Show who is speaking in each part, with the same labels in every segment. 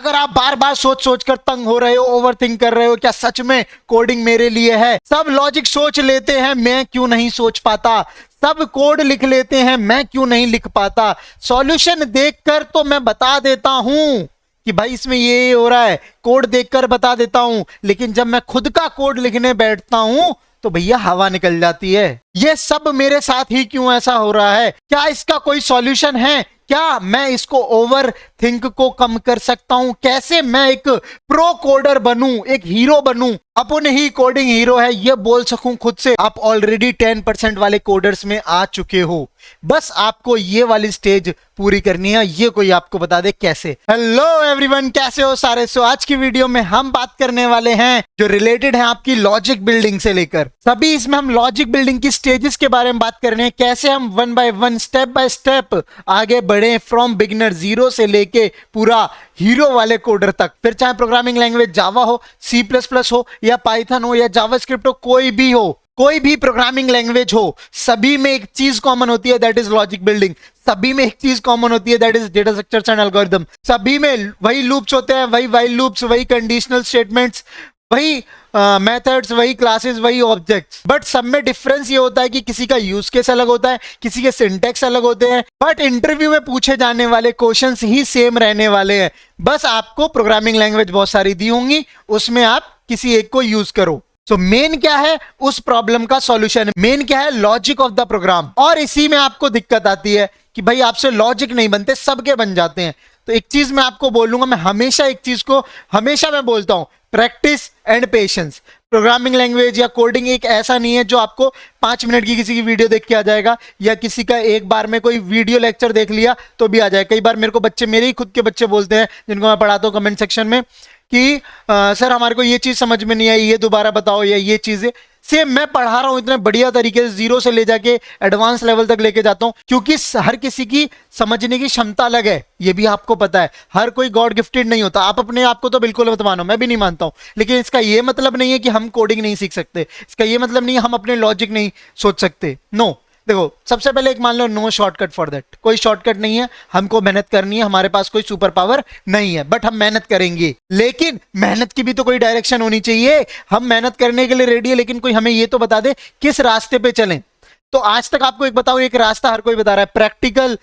Speaker 1: अगर आप बार बार सोच सोच कर तंग हो रहे हो, ओवर थिंक कर रहे हो, क्या सच में कोडिंग मेरे लिए है? सब लॉजिक सोच लेते हैं, मैं क्यों नहीं सोच पाता? सब कोड लिख लेते हैं, मैं क्यों नहीं लिख पाता? सॉल्यूशन देखकर तो मैं बता देता हूं कि भाई इसमें ये हो रहा है, कोड देखकर बता देता हूं, लेकिन जब मैं खुद का कोड लिखने बैठता हूं तो भैया हवा निकल जाती है। ये सब मेरे साथ ही क्यों ऐसा हो रहा है? क्या इसका कोई सॉल्यूशन है? क्या मैं इसको ओवर थिंक को कम कर सकता हूं? कैसे मैं एक प्रो कोडर बनूं, एक हीरो बनूं, अपने ही कोडिंग हीरो है ये बोल सकूं खुद से? आप ऑलरेडी 10% वाले कोडर्स में आ चुके हो, बस आपको ये वाली स्टेज पूरी करनी है। ये कोई आपको बता दे कैसे। हेलो एवरीवन, कैसे हो सारे? सो आज की वीडियो में हम बात करने वाले हैं जो रिलेटेड है आपकी लॉजिक बिल्डिंग से लेकर सभी, इसमें हम लॉजिक बिल्डिंग की स्टेजेस के बारे में बात कर रहे हैं, कैसे हम one by one, step by step आगे बढ़े फ्रॉम बिगिनर जीरो से लेके पूरा हीरो वाले कोडर तक। फिर चाहे प्रोग्रामिंग लैंग्वेज जावा हो, C++ हो या पाइथन हो या जावास्क्रिप्ट हो, कोई भी हो, कोई भी प्रोग्रामिंग लैंग्वेज हो, सभी में एक चीज कॉमन होती है, दैट इज लॉजिक बिल्डिंग। सभी में एक चीज कॉमन होती है, that is data structures and algorithm. सभी में वही लूप्स होते हैं, वही व्हाइल लूप्स, वही कंडीशनल स्टेटमेंट्स, वही मेथड्स, वही क्लासेस, वही ऑब्जेक्ट्स। बट सब में डिफरेंस ये होता है कि किसी का यूज केस अलग होता है, किसी के सिंटेक्स अलग होते हैं, बट इंटरव्यू में पूछे जाने वाले क्वेश्चंस ही सेम रहने वाले हैं। बस आपको प्रोग्रामिंग लैंग्वेज बहुत सारी दी होंगी, उसमें आप किसी एक को यूज करो। सो मेन क्या है उस प्रॉब्लम का सॉल्यूशन? मेन क्या है? Logic of the program. और इसी में आपको दिक्कत आती है कि भाई आपसे लॉजिक नहीं बनते, सबके बन जाते हैं। तो एक चीज मैं आपको बोलूंगा, मैं हमेशा एक चीज को हमेशा मैं बोलता हूं, practice and patience. Programming language या कोडिंग एक ऐसा नहीं है जो आपको 5 मिनट की किसी की वीडियो देख के आ जाएगा, या किसी का एक बार में कोई वीडियो लेक्चर देख लिया तो भी आ जाएगा। कई बार मेरे को बच्चे, मेरे ही खुद के बच्चे बोलते हैं जिनको मैं पढ़ाता हूँ कमेंट सेक्शन में कि सर हमारे को ये चीज समझ में नहीं आई, ये दोबारा बताओ, या ये चीजें। सेम मैं पढ़ा रहा हूं इतने बढ़िया तरीके से, जीरो से ले जाके एडवांस लेवल तक लेके जाता हूं, क्योंकि हर किसी की समझने की क्षमता अलग है, ये भी आपको पता है। हर कोई गॉड गिफ्टेड नहीं होता। आप अपने आप को तो बिल्कुल मत मानो, मैं भी नहीं मानता हूं, लेकिन इसका ये मतलब नहीं है कि हम कोडिंग नहीं सीख सकते। इसका ये मतलब नहीं है हम अपने लॉजिक नहीं सोच सकते। नो, देखो सबसे पहले एक मान लो, नो शॉर्टकट फॉर दैट। कोई शॉर्टकट नहीं है, हमको मेहनत करनी है, हमारे पास कोई सुपर पावर नहीं है, बट हम मेहनत करेंगे। लेकिन मेहनत की भी तो कोई डायरेक्शन होनी चाहिए। हम मेहनत करने के लिए रेडी है, लेकिन कोई हमें ये तो बता दे किस रास्ते पे चलें। तो आज तक आपको एक बताओ, एक रास्ता हर कोई बता रहा है, practical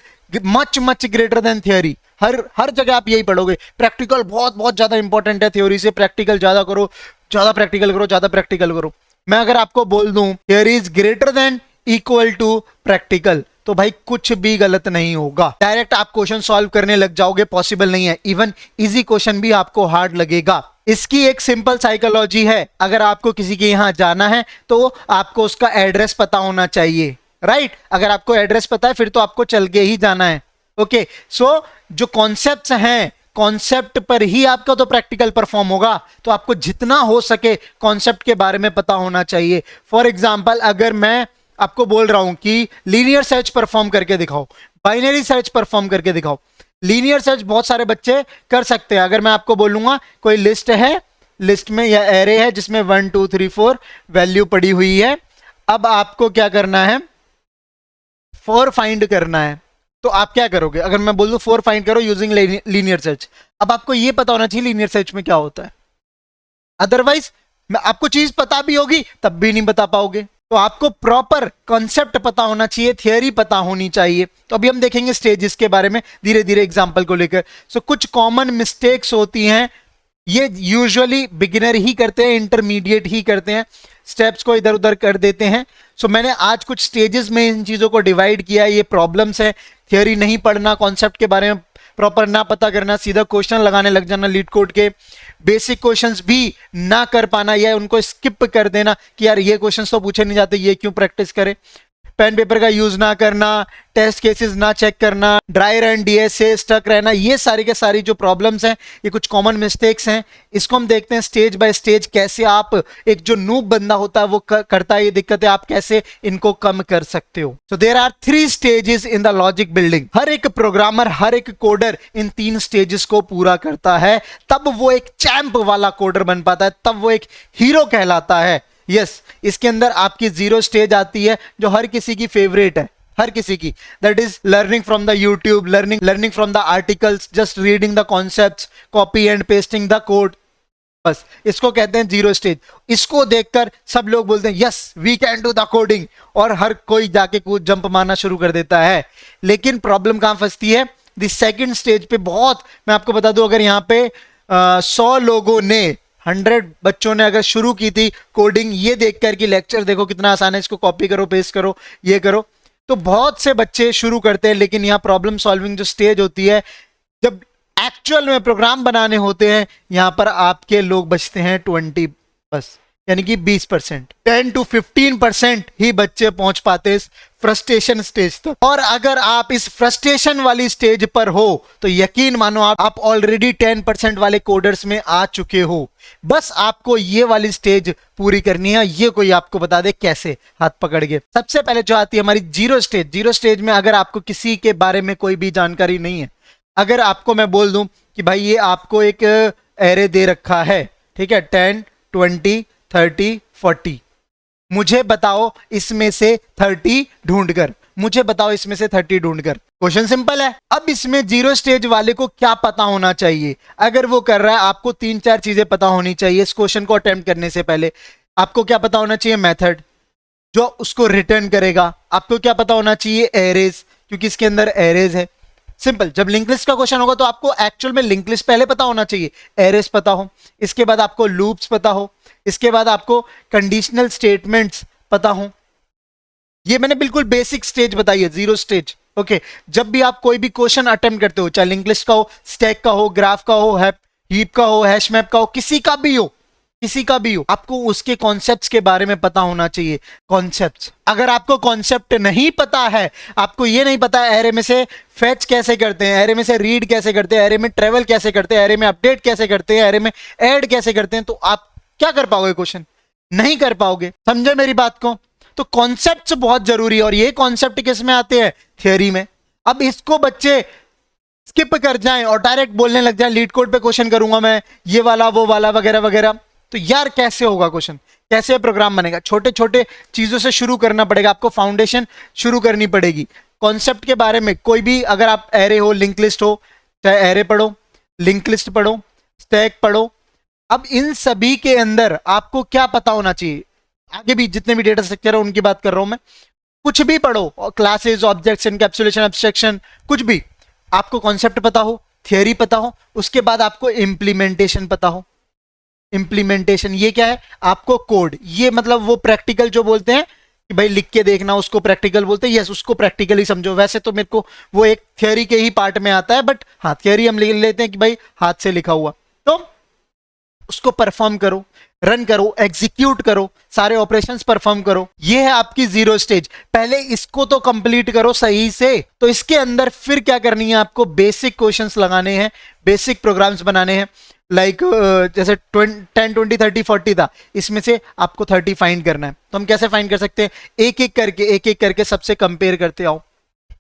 Speaker 1: much much greater than theory. हर जगह आप यही पढ़ोगे, प्रैक्टिकल बहुत बहुत ज्यादा इंपॉर्टेंट है थियोरी से, प्रैक्टिकल ज्यादा करो, ज्यादा प्रैक्टिकल करो, ज्यादा प्रैक्टिकल करो। मैं अगर आपको बोल दूं theory is greater than equal to practical, तो भाई कुछ भी गलत नहीं होगा। डायरेक्ट आप क्वेश्चन सॉल्व करने लग जाओगे, पॉसिबल नहीं है। इवन इजी क्वेश्चन भी आपको हार्ड लगेगा। इसकी एक सिंपल साइकोलॉजी है, अगर आपको किसी के यहां जाना है तो आपको उसका एड्रेस पता होना चाहिए, राइट? अगर आपको एड्रेस पता है फिर तो आपको चल के ही जाना है। ओके, सो जो कॉन्सेप्ट्स हैं, कॉन्सेप्ट पर ही आपका तो प्रैक्टिकल परफॉर्म होगा। तो आपको जितना हो सके कॉन्सेप्ट के बारे में पता होना चाहिए। फॉर एग्जाम्पल, अगर मैं आपको बोल रहा हूं कि लीनियर सर्च परफॉर्म करके दिखाओ, बाइनरी सर्च परफॉर्म करके दिखाओ, लीनियर सर्च बहुत सारे बच्चे कर सकते हैं। अगर मैं आपको बोलूंगा कोई लिस्ट है, लिस्ट में या एरे है जिसमें 1 2 3 4 वैल्यू पड़ी हुई है, अब आपको क्या करना है? 4 फाइंड करना है। तो आप क्या करोगे? अगर मैं बोल दूं 4 फाइंड करो यूजिंग लीनियर सर्च, अब आपको यह पता होना चाहिए लीनियर सर्च में क्या होता है, अदरवाइज आपको चीज पता भी होगी तब भी नहीं बता पाओगे। तो आपको प्रॉपर कॉन्सेप्ट पता होना चाहिए, थियरी पता होनी चाहिए। तो अभी हम देखेंगे स्टेजेस के बारे में धीरे धीरे एग्जांपल को लेकर। सो कुछ कॉमन मिस्टेक्स होती हैं, ये यूजुअली बिगिनर ही करते हैं, इंटरमीडिएट ही करते हैं, स्टेप्स को इधर उधर कर देते हैं। सो मैंने आज कुछ स्टेजेस में इन चीजों को डिवाइड किया है। ये प्रॉब्लम्स है, थियरी नहीं पढ़ना, कॉन्सेप्ट के बारे में प्रॉपर ना पता करना, सीधा क्वेश्चन लगाने लग जाना लीड कोड के, बेसिक क्वेश्चंस भी ना कर पाना या उनको स्किप कर देना कि यार ये क्वेश्चंस तो पूछे नहीं जाते, ये क्यों प्रैक्टिस करें, पेन पेपर का यूज ना करना, टेस्ट केसेस ना चेक करना, ड्राई रन, डीएसए, स्टक रहना, ये सारी के सारी जो प्रॉब्लम्स हैं, ये कुछ कॉमन मिस्टेक्स हैं। इसको हम देखते हैं स्टेज बाय स्टेज, कैसे आप एक जो नूब बंदा होता है वो करता है ये दिक्कतें, आप कैसे इनको कम कर सकते हो। So there are 3 stages in the logic building. हर एक प्रोग्रामर, हर एक कोडर इन 3 स्टेजेस को पूरा करता है, तब वो एक चैंप वाला कोडर बन पाता है, तब वो एक हीरो कहलाता है। यस, इसके अंदर आपकी 0 स्टेज आती है जो हर किसी की फेवरेट है, हर किसी की, that is learning from the YouTube, learning from the articles, just reading the concepts, copy and pasting the code, बस इसको कहते हैं जीरो स्टेज। इसको देखकर सब लोग बोलते हैं yes we can do the coding, और हर कोई जाके कूद जंप मारना शुरू कर देता है। लेकिन प्रॉब्लम कहां फंसती है, द सेकंड स्टेज पे बहुत, मैं आपको बता दूं, अगर यहाँ पे 100 लोगों ने, 100 बच्चों ने अगर शुरू की थी कोडिंग ये देखकर कि लेक्चर देखो कितना आसान है, इसको कॉपी करो, पेस्ट करो, ये करो, तो बहुत से बच्चे शुरू करते हैं। लेकिन यहाँ प्रॉब्लम सॉल्विंग जो स्टेज होती है, जब एक्चुअल में प्रोग्राम बनाने होते हैं, यहां पर आपके लोग बचते हैं 20 बस, यानी कि 20%, 10 to 15% ही बच्चे पहुंच पाते इस फ्रस्ट्रेशन स्टेज तक। और अगर आप इस फ्रस्ट्रेशन वाली स्टेज पर हो तो यकीन मानो आप ऑलरेडी 10% वाले कोडर्स में आ चुके हो। बस आपको ये वाली स्टेज पूरी करनी है। ये कोई आपको बता दे कैसे, हाथ पकड़ के। सबसे पहले जो आती है हमारी जीरो स्टेज। जीरो स्टेज में अगर आपको किसी के बारे में कोई भी जानकारी नहीं है, अगर आपको मैं बोल दूं कि भाई ये आपको एक एरे दे रखा है, ठीक है, 10 20 30 40, मुझे बताओ इसमें से 30 ढूंढकर, मुझे बताओ इसमें से 30 ढूंढकर। क्वेश्चन सिंपल है। अब इसमें जीरो स्टेज वाले को क्या पता होना चाहिए? अगर वो कर रहा है, आपको 3-4 चीजें पता होनी चाहिए इस क्वेश्चन को अटेम्प्ट करने से पहले। आपको क्या पता होना चाहिए? मेथड जो उसको रिटर्न करेगा। आपको क्या पता होना चाहिए? एरेज, क्योंकि इसके अंदर एरेज है। सिंपल। जब लिंक लिस्ट का क्वेश्चन होगा तो आपको एक्चुअल में लिंक लिस्ट पहले पता होना चाहिए, एरेज पता हो, इसके बाद आपको लूप्स पता हो, इसके बाद आपको कंडीशनल स्टेटमेंट्स पता हो। ये मैंने बिल्कुल बेसिक स्टेज बताई है, जीरो स्टेज। ओके, जब भी आप कोई भी क्वेश्चन अटेम्प्ट करते हो, चाहे लिंक लिस्ट का हो, स्टैक का हो, ग्राफ का हो, हीप का हो, हैश मैप का हो, किसी का भी हो, किसी का भी हो, आपको उसके कॉन्सेप्ट्स के बारे में पता होना चाहिए। कॉन्सेप्ट्स, अगर आपको कॉन्सेप्ट नहीं पता है, आपको ये नहीं पता है एरे में से फेच कैसे करते हैं, एरे में से रीड कैसे करते हैं, एरे में ट्रेवल कैसे करते हैं, एरे में अपडेट कैसे करते हैं, एरे में ऐड कैसे करते हैं, तो आप क्या कर पाओगे? क्वेश्चन नहीं कर पाओगे। समझे मेरी बात को? तो कॉन्सेप्ट्स बहुत जरूरी है। और ये कॉन्सेप्ट किस में आते हैं? थियोरी में। अब इसको बच्चे स्किप कर जाएं और डायरेक्ट बोलने लग जाएं लीड कोड पे क्वेश्चन करूंगा मैं, ये वाला वो वाला वगैरह वगैरह, तो यार कैसे होगा क्वेश्चन? कैसे प्रोग्राम बनेगा? छोटे छोटे चीजों से शुरू करना पड़ेगा, आपको फाउंडेशन शुरू करनी पड़ेगी। कॉन्सेप्ट के बारे में कोई भी, अगर आप एरे हो, लिंक लिस्ट हो, चाहे एरे पढ़ो, लिंक लिस्ट पढ़ो, स्टैक पढ़ो, अब इन सभी के अंदर आपको क्या पता होना चाहिए? आगे भी जितने भी डेटा स्ट्रक्चर है उनकी बात कर रहा हूं मैं। कुछ भी पढ़ो, क्लासेस, ऑब्जेक्ट्स, एनकैप्सुलेशन, एब्स्ट्रैक्शन, कुछ भी, आपको कॉन्सेप्ट पता हो, थियरी पता हो, उसके बाद आपको इंप्लीमेंटेशन पता हो। इंप्लीमेंटेशन ये क्या है? आपको कोड, ये मतलब वो प्रैक्टिकल जो बोलते हैं कि भाई लिख के देखना, उसको प्रैक्टिकल बोलते हैं। यस, उसको प्रैक्टिकली समझो। वैसे तो मेरे को वो एक थियरी के ही पार्ट में आता है, बट हाँ, थियरी हम लिख लेते हैं कि भाई हाथ से लिखा हुआ, तो उसको परफॉर्म करो, रन करो, एग्जीक्यूट करो, सारे ऑपरेशंस परफॉर्म करो। ये है आपकी जीरो स्टेज। पहले इसको तो कंप्लीट करो सही से, तो इसके अंदर फिर क्या करनी है? आपको बेसिक क्वेश्चंस लगाने हैं, बेसिक प्रोग्राम्स बनाने हैं। लाइक जैसे 10 20 30 40 था, इसमें से आपको 30 फाइंड करना है। तो हम कैसे फाइंड कर सकते हैं? एक एक करके सबसे कंपेयर करते आओ।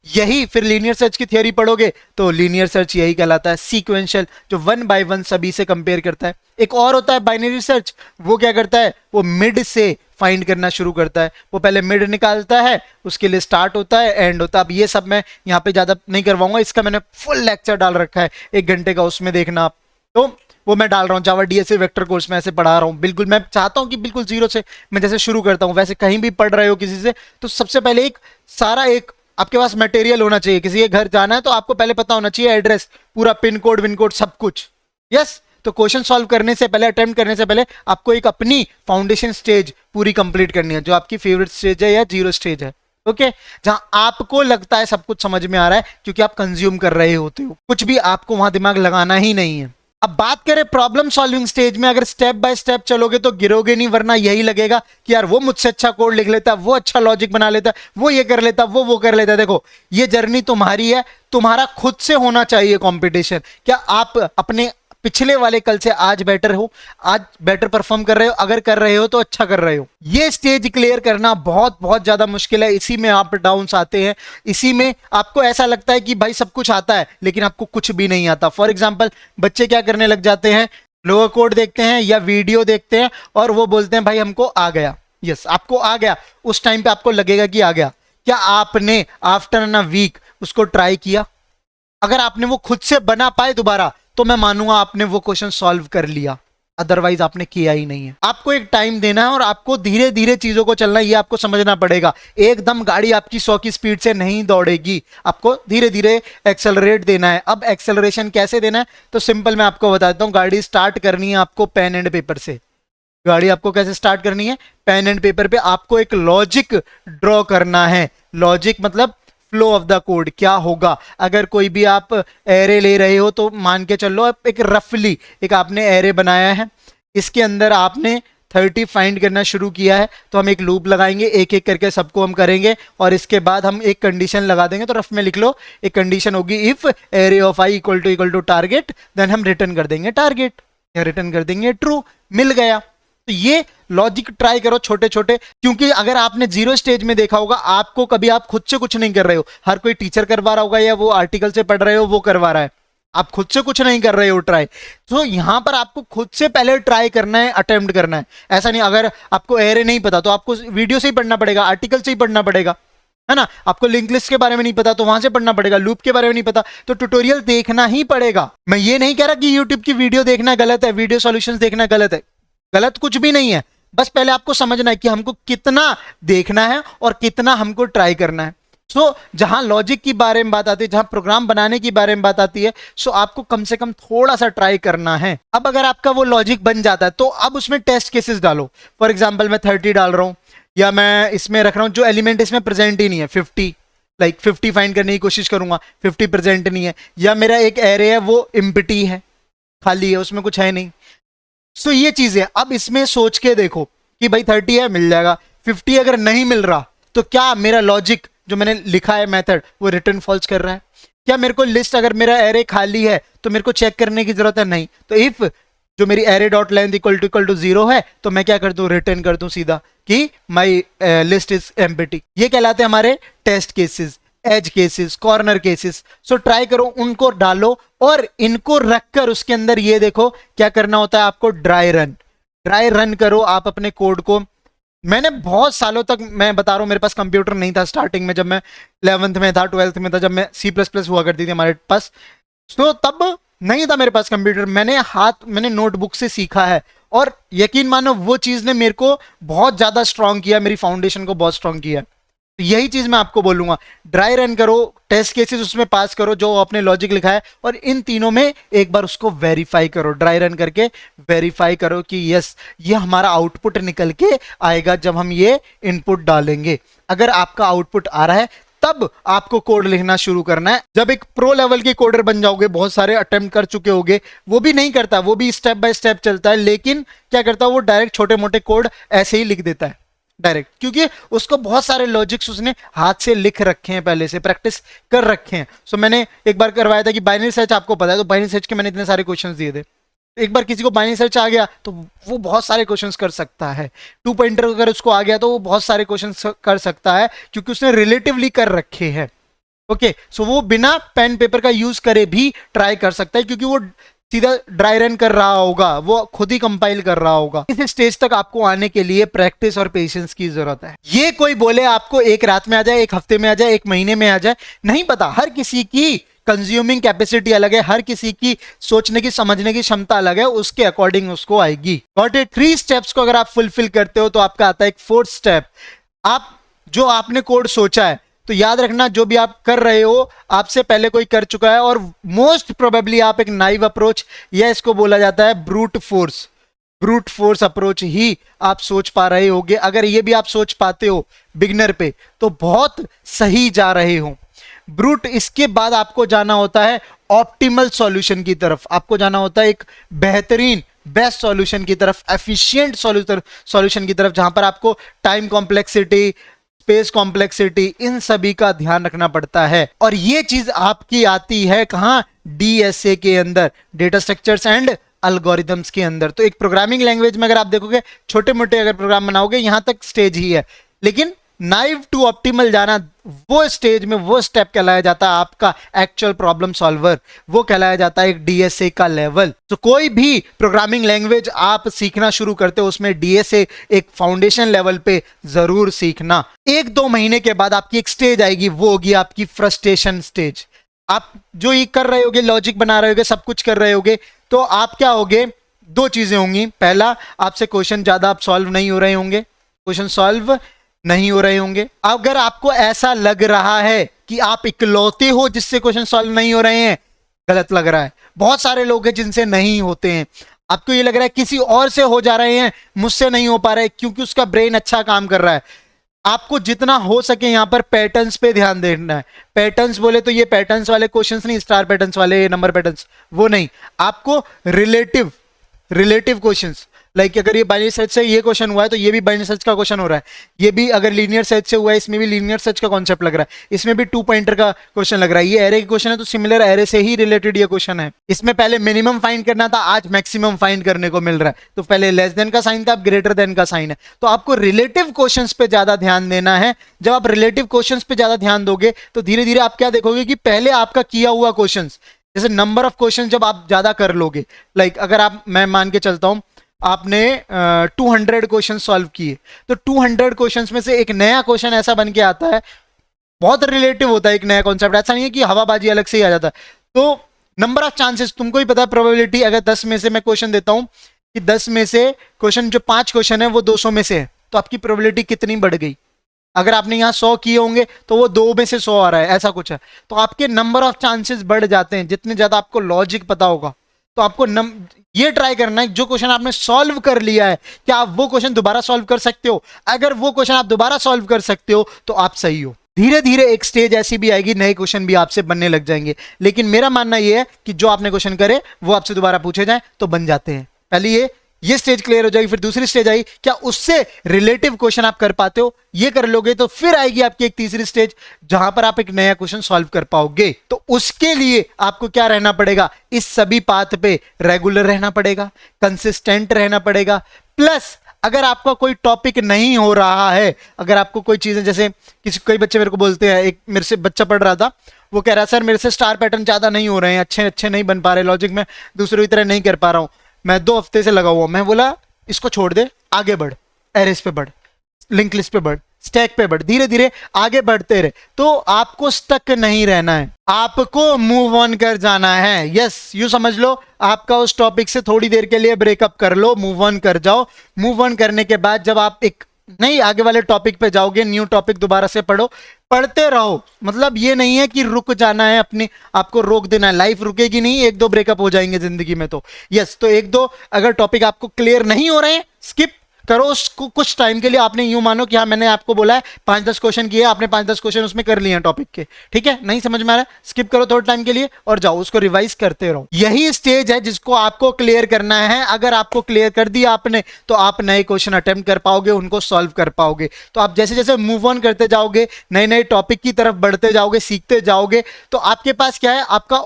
Speaker 1: यही फिर लीनियर सर्च की थियरी पढ़ोगे तो लीनियर सर्च यही कहलाता है, सीक्वेंशियल, जो 1 by 1 सभी से कंपेयर करता है। एक और होता है बाइनरी सर्च, वो क्या करता है? वो मिड से फाइंड करना शुरू करता है। वो पहले मिड निकालता है, उसके लिए स्टार्ट होता है, एंड होता है। अब ये सब मैं यहाँ पे ज्यादा नहीं करवाऊंगा, इसका मैंने फुल लेक्चर डाल रखा है 1 घंटे का, उसमें देखना आप। तो वो मैं डाल रहा हूँ जावा डीएसए वेक्टर कोर्स में, ऐसे पढ़ा रहा हूँ। बिल्कुल मैं चाहता हूँ कि बिल्कुल जीरो से मैं जैसे शुरू करता हूँ वैसे कहीं भी पढ़ रहे हो किसी से, तो सबसे पहले एक सारा एक आपके पास मटेरियल होना चाहिए। किसी के घर जाना है तो आपको पहले पता होना चाहिए एड्रेस, पूरा पिन कोड, विन कोड, सब कुछ। यस, तो क्वेश्चन सॉल्व करने से पहले, अटेम्प्ट करने से पहले आपको एक अपनी फाउंडेशन स्टेज पूरी कंप्लीट करनी है, जो आपकी फेवरेट स्टेज है या जीरो स्टेज है। ओके, जहां आपको लगता है सब कुछ समझ में आ रहा है, क्योंकि आप कंज्यूम कर रहे होते हो, कुछ भी आपको वहां दिमाग लगाना ही नहीं है। अब बात करें प्रॉब्लम सॉल्विंग स्टेज में, अगर स्टेप बाय स्टेप चलोगे तो गिरोगे नहीं, वरना यही लगेगा कि यार वो मुझसे अच्छा कोड लिख लेता, वो अच्छा लॉजिक बना लेता, वो ये कर लेता, वो कर लेता। देखो, ये जर्नी तुम्हारी है, तुम्हारा खुद से होना चाहिए कंपटीशन। क्या आप अपने पिछले वाले कल से आज बेटर हो, आज बेटर परफॉर्म कर रहे हो? अगर कर रहे हो तो अच्छा कर रहे हो। ये स्टेज क्लियर करना बहुत बहुत ज्यादा मुश्किल है। इसी में अप डाउन्स आते हैं, इसी में आपको ऐसा लगता है कि भाई सब कुछ आता है, लेकिन आपको कुछ भी नहीं आता। फॉर एग्जाम्पल, बच्चे क्या करने लग जाते हैं? लोअर कोड देखते हैं या वीडियो देखते हैं और वो बोलते हैं भाई हमको आ गया। यस, आपको आ गया, उस टाइम पे आपको लगेगा कि आ गया, क्या आपने आफ्टर एन वीक उसको ट्राई किया? अगर आपने वो खुद से बना पाए दोबारा तो मैं मानूंगा आपने वो क्वेश्चन सॉल्व कर लिया, अदरवाइज आपने किया ही नहीं है। आपको एक टाइम देना है और आपको धीरे धीरे चीजों को चलना है, ये आपको समझना पड़ेगा। एकदम गाड़ी आपकी 100 की स्पीड से नहीं दौड़ेगी, आपको धीरे धीरे एक्सेलरेट देना है। अब एक्सेलरेशन कैसे देना है तो सिंपल मैं आपको बताता हूं। गाड़ी स्टार्ट करनी है आपको पेन एंड पेपर से। गाड़ी आपको कैसे स्टार्ट करनी है? पेन एंड पेपर पे आपको एक लॉजिक ड्रॉ करना है। लॉजिक मतलब फ्लो ऑफ द कोड। क्या होगा अगर कोई भी आप एरे ले रहे हो तो मान के चलो आप एक रफली एक आपने एरे बनाया है, इसके अंदर आपने 30 फाइंड करना शुरू किया है, तो हम एक लूप लगाएंगे, एक एक करके सबको हम करेंगे और इसके बाद हम एक कंडीशन लगा देंगे। तो रफ में लिख लो, एक कंडीशन होगी if array of I equal to target, then हम रिटर्न कर देंगे टारगेट या रिटर्न कर देंगे ट्रू। मिल गया। तो ये लॉजिक ट्राई करो छोटे छोटे, क्योंकि अगर आपने जीरो स्टेज में देखा होगा, आपको कभी आप खुद से कुछ नहीं कर रहे हो, हर कोई टीचर करवा रहा होगा या वो आर्टिकल से पढ़ रहे हो वो करवा रहा है, आप खुद से कुछ नहीं कर रहे हो ट्राई। तो यहां पर आपको खुद से पहले ट्राई करना है, अटेम्प्ट करना है। ऐसा नहीं अगर आपको एरे नहीं पता तो आपको वीडियो से ही पढ़ना पड़ेगा, आर्टिकल से ही पढ़ना पड़ेगा, है ना। आपको लिंक लिस्ट के बारे में नहीं पता तो वहां से पढ़ना पड़ेगा, लूप के बारे में नहीं पता तो ट्यूटोरियल देखना ही पड़ेगा। मैं ये नहीं कह रहा कि यूट्यूब की वीडियो देखना गलत है, वीडियो सॉल्यूशंस देखना गलत है, गलत कुछ भी नहीं है। बस पहले आपको समझना है कि हमको कितना देखना है और कितना हमको ट्राई करना है। जहां लॉजिक की बारे में बात आती है, जहां प्रोग्राम बनाने की बारे में बात आती है, आपको कम से कम थोड़ा सा ट्राई करना है। अब अगर आपका वो लॉजिक बन जाता है तो अब उसमें टेस्ट केसेस डालो। फॉर एग्जांपल मैं 30 डाल रहा हूं या मैं इसमें रख रहा हूं जो एलिमेंट इसमें प्रेजेंट ही नहीं है, 50 फाइंड करने की कोशिश करूंगा, 50 प्रेजेंट नहीं है, या मेरा एक एरे है वो एम्प्टी है, खाली है, उसमें कुछ है नहीं। ये चीजें अब इसमें सोच के देखो कि भाई 30 है मिल जाएगा, 50 अगर नहीं मिल रहा तो क्या मेरा लॉजिक जो मैंने लिखा है मेथड वो रिटर्न फॉल्स कर रहा है? क्या मेरे को लिस्ट अगर मेरा एरे खाली है तो मेरे को चेक करने की जरूरत है? नहीं। तो इफ जो मेरी array dot length equal to 0 है तो मैं क्या कर दूं, रिटर्न कर दूं सीधा कि माई लिस्ट इज एम्प्टी। ये कहलाते हैं हमारे test cases, edge cases, corner cases. Try करो, उनको डालो और इनको रखकर उसके अंदर ये देखो क्या करना होता है आपको, ड्राई रन करो आप अपने कोड को। मैंने बहुत सालों तक, मैं बता रहा हूं, मेरे पास कंप्यूटर नहीं था स्टार्टिंग में, जब मैं 11th में था 12th में था, जब मैं C++ हुआ करती थी हमारे पास, तब नहीं था मेरे पास कंप्यूटर। मैंने नोटबुक से सीखा है और यकीन मानो वो चीज ने मेरे को बहुत ज्यादा स्ट्रांग किया, मेरी फाउंडेशन को बहुत स्ट्रांग किया। तो यही चीज मैं आपको बोलूंगा, ड्राई रन करो, टेस्ट केसेस उसमें पास करो जो आपने लॉजिक लिखा है, और इन तीनों में एक बार उसको वेरीफाई करो, ड्राई रन करके वेरीफाई करो कि यस ये हमारा आउटपुट निकल के आएगा जब हम ये इनपुट डालेंगे। अगर आपका आउटपुट आ रहा है तब आपको कोड लिखना शुरू करना है। जब एक प्रो लेवल के कोडर बन जाओगे, बहुत सारे अटेम्प्ट कर चुके होगे, वो भी नहीं करता, वो भी स्टेप बाय स्टेप चलता है, लेकिन क्या करता है वो डायरेक्ट छोटे मोटे कोड ऐसे ही लिख देता है डायरेक्ट, क्योंकि उसको बहुत सारे लॉजिक्स उसने हाथ से लिख रखे हैं, पहले से प्रैक्टिस कर रखे हैं। मैंने एक बार करवाया था कि बाइनरी सर्च आपको पता है, तो बाइनरी सर्च के मैंने इतने सारे क्वेश्चंस दिए थे। एक बार किसी को बाइनरी सर्च आ गया तो वो बहुत सारे क्वेश्चंस कर सकता है। 2 पॉइंटर अगर उसको आ गया तो वो बहुत सारे क्वेश्चंस कर सकता है, क्योंकि उसने रिलेटिवली कर रखे हैं। ओके, वो बिना पेन पेपर का यूज करे भी ट्राई कर सकता है, क्योंकि वो सीधा ड्राई रन कर रहा होगा, वो खुद ही कंपाइल कर रहा होगा। इस स्टेज तक आपको आने के लिए प्रैक्टिस और पेशेंस की जरूरत है। ये कोई बोले आपको एक रात में आ जाए, एक हफ्ते में आ जाए, एक महीने में आ जाए, नहीं पता। हर किसी की कंज्यूमिंग कैपेसिटी अलग है, हर किसी की सोचने की समझने की क्षमता अलग है, उसके अकॉर्डिंग उसको आएगी। Got it? 3 स्टेप्स को अगर आप फुलफिल करते हो तो आपका आता है एक 4th स्टेप। आप जो आपने कोड सोचा है, तो याद रखना जो भी आप कर रहे हो आपसे पहले कोई कर चुका है, और मोस्ट प्रोबेबली आप एक नाइव अप्रोच, या इसको बोला जाता है ब्रूट फोर्स अप्रोच ही आप सोच पा रहे होगे। अगर ये भी आप सोच पाते हो बिगनर पे तो बहुत सही जा रहे हो। ब्रूट, इसके बाद आपको जाना होता है ऑप्टिमल सॉल्यूशन की तरफ, आपको जाना होता है एक बेहतरीन बेस्ट सॉल्यूशन की तरफ, एफिशिएंट सॉल्यूशन की तरफ, जहां पर आपको टाइम कॉम्प्लेक्सिटी, स्पेस कॉम्प्लेक्सिटी, इन सभी का ध्यान रखना पड़ता है। और ये चीज आपकी आती है कहां? DSA के अंदर, डेटा स्ट्रक्चर्स एंड एल्गोरिथम्स के अंदर। तो एक प्रोग्रामिंग लैंग्वेज में अगर आप देखोगे, छोटे मोटे अगर प्रोग्राम बनाओगे, यहां तक स्टेज ही है, लेकिन नाइव टू ऑप्टिमल जाना, वो स्टेज में वो स्टेप कहलाया जाता है आपका एक्चुअल प्रॉब्लम सॉल्वर, वो कहलाया जाता है एक डीएसए का लेवल। तो कोई भी प्रोग्रामिंग लैंग्वेज आप सीखना शुरू करते हो उसमें डीएसए एक फाउंडेशन लेवल पे जरूर सीखना। 1-2 महीने के बाद आपकी एक स्टेज आएगी, वो होगी आपकी फ्रस्ट्रेशन स्टेज। आप जो ये कर रहे होगे, लॉजिक बना रहे होगे, सब कुछ कर रहे होगे, तो आप क्या होगे, 2 चीजें होंगी। पहला, आपसे क्वेश्चन ज्यादा आप सॉल्व नहीं हो रहे होंगे, क्वेश्चन सॉल्व नहीं हो रहे होंगे। अगर आपको ऐसा लग रहा है कि आप इकलौते हो जिससे क्वेश्चन सॉल्व नहीं हो रहे हैं, गलत लग रहा है। बहुत सारे लोग हैं जिनसे नहीं होते हैं। आपको ये लग रहा है किसी और से हो जा रहे हैं, मुझसे नहीं हो पा रहे क्योंकि उसका ब्रेन अच्छा काम कर रहा है। आपको जितना हो सके यहां पर पैटर्न्स पे ध्यान देना है। पैटर्न्स बोले तो ये पैटर्न्स वाले क्वेश्चंस नहीं, स्टार पैटर्न्स वाले, नंबर पैटर्न्स, वो नहीं। आपको रिलेटिव क्वेश्चंस, लाइक अगर ये बाइनरी सर्च से ये क्वेश्चन हुआ है तो ये भी बाइनरी सर्च का क्वेश्चन हो रहा है, ये भी अगर लीनियर सर्च से हुआ है इसमें भी लीनियर सर्च का कॉन्सेप्ट लग रहा है, इसमें भी 2 पॉइंटर का क्वेश्चन लग रहा है, ये एरे का क्वेश्चन है तो सिमिलर एरे से ही रिलेटेड ये क्वेश्चन है। इसमें पहले मिनिमम फाइंड करना था, आज मैक्सिमम फाइंड करने को मिल रहा है। तो पहले लेस देन का साइन था, अब ग्रेटर देन का साइन है। तो आपको रिलेटिव क्वेश्चंस पे ज्यादा ध्यान देना है। जब आप रिलेटिव क्वेश्चंस पे ज्यादा ध्यान दोगे तो धीरे धीरे आप क्या देखोगे कि पहले आपका किया हुआ क्वेश्चंस, जैसे नंबर ऑफ क्वेश्चन जब आप ज्यादा कर लोगे, लाइक अगर आप, मैं मान के चलता हूं आपने 200 क्वेश्चन सॉल्व किए, तो 200 क्वेश्चंस में से एक नया क्वेश्चन ऐसा बन के आता है, बहुत रिलेटिव होता है एक नया कॉन्सेप्ट, ऐसा नहीं है कि हवाबाजी अलग से ही आ जाता है। तो नंबर ऑफ चांसेस, तुमको ही पता है प्रोबेबिलिटी, अगर 10 में से मैं क्वेश्चन देता हूं कि 10 में से क्वेश्चन, जो 5 क्वेश्चन है वो 200 में से है, तो आपकी प्रोबेबिलिटी कितनी बढ़ गई। अगर आपने यहाँ 100 किए होंगे तो वो 2 में से 100 आ रहा है, ऐसा कुछ है। तो आपके नंबर ऑफ चांसेस बढ़ जाते हैं जितने ज्यादा आपको लॉजिक पता होगा। तो आपको ये ट्राई करना है, जो क्वेश्चन आपने सॉल्व कर लिया है क्या आप वो क्वेश्चन दोबारा सॉल्व कर सकते हो। अगर वो क्वेश्चन आप दोबारा सॉल्व कर सकते हो तो आप सही हो। धीरे धीरे एक स्टेज ऐसी भी आएगी, नए क्वेश्चन भी आपसे बनने लग जाएंगे। लेकिन मेरा मानना यह है कि जो आपने क्वेश्चन करे वो आपसे दोबारा पूछे जाए तो बन जाते हैं। पहले ये स्टेज क्लियर हो जाएगी, फिर दूसरी स्टेज आई, क्या उससे रिलेटिव क्वेश्चन आप कर पाते हो, ये कर लोगे तो फिर आएगी आपकी एक तीसरी स्टेज जहां पर आप एक नया क्वेश्चन सॉल्व कर पाओगे। तो उसके लिए आपको क्या रहना पड़ेगा, इस सभी पाथ पे रेगुलर रहना पड़ेगा, कंसिस्टेंट रहना पड़ेगा। प्लस अगर आपका कोई टॉपिक नहीं हो रहा है, अगर आपको कोई चीजें, जैसे कई बच्चे मेरे को बोलते हैं, एक मेरे से बच्चा पढ़ रहा था, वो कह रहा सर मेरे से स्टार पैटर्न ज्यादा नहीं हो रहे हैं, अच्छे नहीं बन पा रहे, लॉजिक में दूसरों की तरह नहीं कर पा रहा हूं, मैं 2 हफ्ते से लगा हुआ। मैं बोला इसको छोड़ दे, आगे बढ़, एरेस पे बढ़, लिंक लिस्ट पे बढ़, स्टैक पे बढ़, धीरे धीरे आगे बढ़ते रहे। तो आपको स्टक नहीं रहना है, आपको मूव ऑन कर जाना है। यस, यू समझ लो, आपका उस टॉपिक से थोड़ी देर के लिए ब्रेकअप कर लो, मूव ऑन कर जाओ। मूव ऑन करने के बाद जब आप एक नहीं आगे वाले टॉपिक पे जाओगे, न्यू टॉपिक दोबारा से पढ़ो, पढ़ते रहो। मतलब ये नहीं है कि रुक जाना है, अपने आपको रोक देना है, लाइफ रुकेगी नहीं, 1-2 ब्रेकअप हो जाएंगे जिंदगी में। तो यस, तो 1-2 अगर टॉपिक आपको क्लियर नहीं हो रहे हैं, स्किप करो उसको कुछ टाइम के लिए। आपने यूं मानो कि हाँ मैंने आपको बोला है 5-10 क्वेश्चन किए, आपने 5-10 क्वेश्चन उसमें कर लिए हैं टॉपिक के, ठीक है, नहीं समझ में आ रहा है, स्किप करो थोड़ा टाइम के लिए और जाओ उसको रिवाइज करते रहो। यही स्टेज है जिसको आपको क्लियर करना है। अगर आपको क्लियर कर दिया आपने तो आप नए क्वेश्चन अटेम्प्ट कर पाओगे, उनको सॉल्व कर पाओगे। तो आप जैसे जैसे मूव ऑन करते जाओगे, नए नए टॉपिक की तरफ बढ़ते जाओगे, सीखते जाओगे, तो आपके पास क्या है, आपका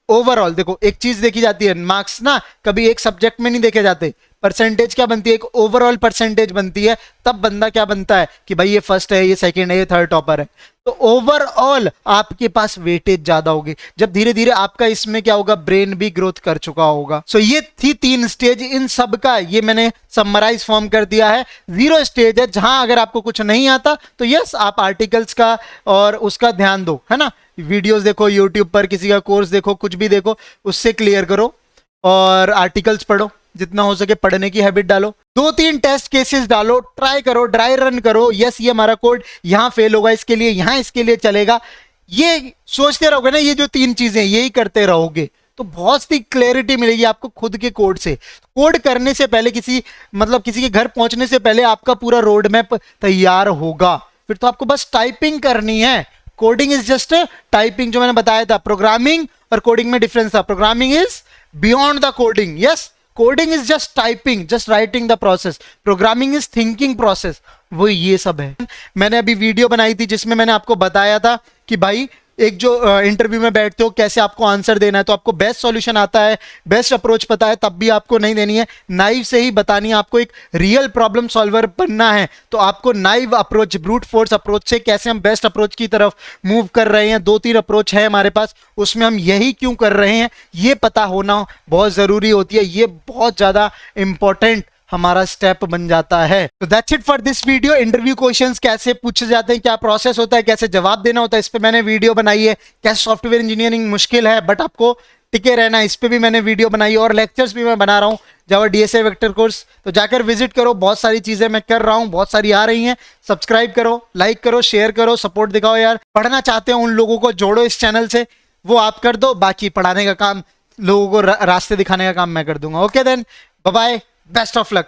Speaker 1: ओवरऑल देखो, एक चीज देखी जाती है, मार्क्स ना कभी एक सब्जेक्ट में नहीं देखे जाते, परसेंटेज क्या बनती है, एक ओवरऑल परसेंटेज बनती है, तब बंदा क्या बनता है कि भाई ये फर्स्ट है, ये सेकंड है, ये थर्ड टॉपर है। तो ओवरऑल आपके पास वेटेज ज्यादा होगी, जब धीरे धीरे आपका इसमें क्या होगा, ब्रेन भी ग्रोथ कर चुका होगा। सो ये थी 3 स्टेज, इन सब का ये मैंने समराइज फॉर्म कर दिया है। 0 स्टेज है जहां अगर आपको कुछ नहीं आता तो यस आप आर्टिकल्स का और उसका ध्यान दो, है ना, वीडियोस देखो यूट्यूब पर, किसी का कोर्स देखो, कुछ भी देखो, उससे क्लियर करो और आर्टिकल्स पढ़ो, जितना हो सके पढ़ने की हैबिट डालो, 2-3 टेस्ट केसेस डालो, ट्राई करो, ड्राई रन करो। यस ये हमारा कोड यहां फेल होगा, इसके लिए यहां इसके लिए चलेगा, ये सोचते रहोगे ना, ये जो 3 चीजें यही करते रहोगे तो बहुत सी क्लैरिटी मिलेगी आपको खुद के कोड से। कोड करने से पहले किसी के घर पहुंचने से पहले आपका पूरा रोड मैप तैयार होगा, फिर तो आपको बस टाइपिंग करनी है। कोडिंग इज जस्ट टाइपिंग, जो मैंने बताया था, प्रोग्रामिंग और कोडिंग में डिफरेंस था, programming is beyond the coding, yes coding is just typing, just writing the process, programming is thinking process, वो ये सब है। मैंने अभी वीडियो बनाई थी जिसमें मैंने आपको बताया था कि भाई एक जो इंटरव्यू में बैठते हो कैसे आपको आंसर देना है, तो आपको बेस्ट सॉल्यूशन आता है, बेस्ट अप्रोच पता है, तब भी आपको नहीं देनी है, नाइव से ही बतानी है। आपको एक रियल प्रॉब्लम सॉल्वर बनना है तो आपको naive approach, brute force approach से कैसे हम बेस्ट अप्रोच की तरफ मूव कर रहे हैं, 2-3 अप्रोच है हमारे पास, उसमें हम यही क्यों कर रहे हैं, ये पता होना बहुत जरूरी होती है। ये बहुत ज्यादा इंपॉर्टेंट हमारा स्टेप बन जाता है। तो that's it for this video. Interview questions कैसे पूछे जाते हैं, क्या प्रोसेस होता है, कैसे जवाब देना होता है, इस पे मैंने वीडियो बनाई है। कैसे सॉफ्टवेयर इंजीनियरिंग मुश्किल है बट आपको टिके रहना है, इस पे भी मैंने वीडियो बनाई है, और लेक्चर्स भी मैं बना रहा हूँ जावा डीएसए वेक्टर कोर्स। तो जाकर विजिट करो, बहुत सारी चीजें मैं कर रहा हूँ, बहुत सारी आ रही हैं। सब्सक्राइब करो, लाइक करो, शेयर करो, सपोर्ट दिखाओ यार। पढ़ना चाहते हो उन लोगों को जोड़ो इस चैनल से, वो आप कर दो, बाकी पढ़ाने का काम, लोगों को रास्ते दिखाने का काम मैं कर दूंगा। Okay then, bye bye, best of luck.